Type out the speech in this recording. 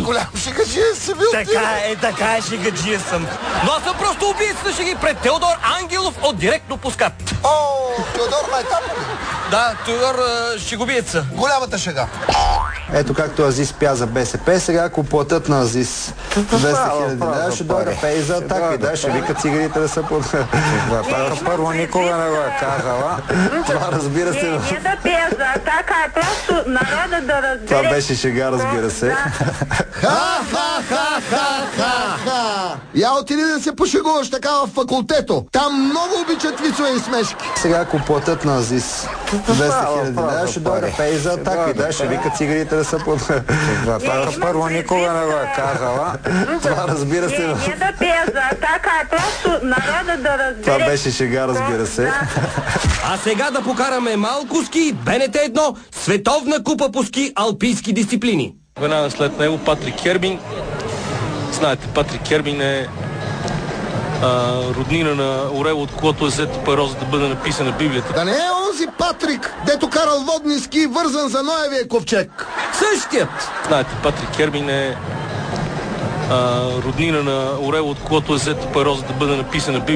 Голям шегаджия си бил. Така е, шегаджия съм. Но аз съм просто убийца ще ги пред Теодор Ангелов от Директно Пускат. Теодор Майтапов. Да, Теодор шегубиеца. Голямата шега. Ето както Азис пя за БСП, сега ако платят на Азис 200 000 лева, ще дойде пей за атака. Да, ще вика цигарите да са под... Първо никога не го е казала. Това разбира се... Не да пея за атака, а просто народа да разбере. Това беше шега, разбира се. Я отиди да се пошегуваш така в факултето. Там много обичат вицове и смешки. Сега ако платят на Азис 200 000 лева, ще дойде пей за атака. Да, ще вика цигарите да са под... Първо никога не го е казала. Това разбира се... Не да пея за атака, а просто народа да разбере. Това беше шега, разбира се. А сега да покараме малко ски, БНТ 1, световна купа по ски, алпийски дисциплини. Веднага след него Патрик Кербин. Знаете, Патрик Кербин е роднина на Орел, от когото е взето перо, за да бъде написана Библията. Да не е онзи Патрик, дето карал водни ски, вързан за Ноевия ковчег. Същият! Знаете, Патрик Кербин е роднина на Орел, от когото е взето перо, за да бъде написана Библията.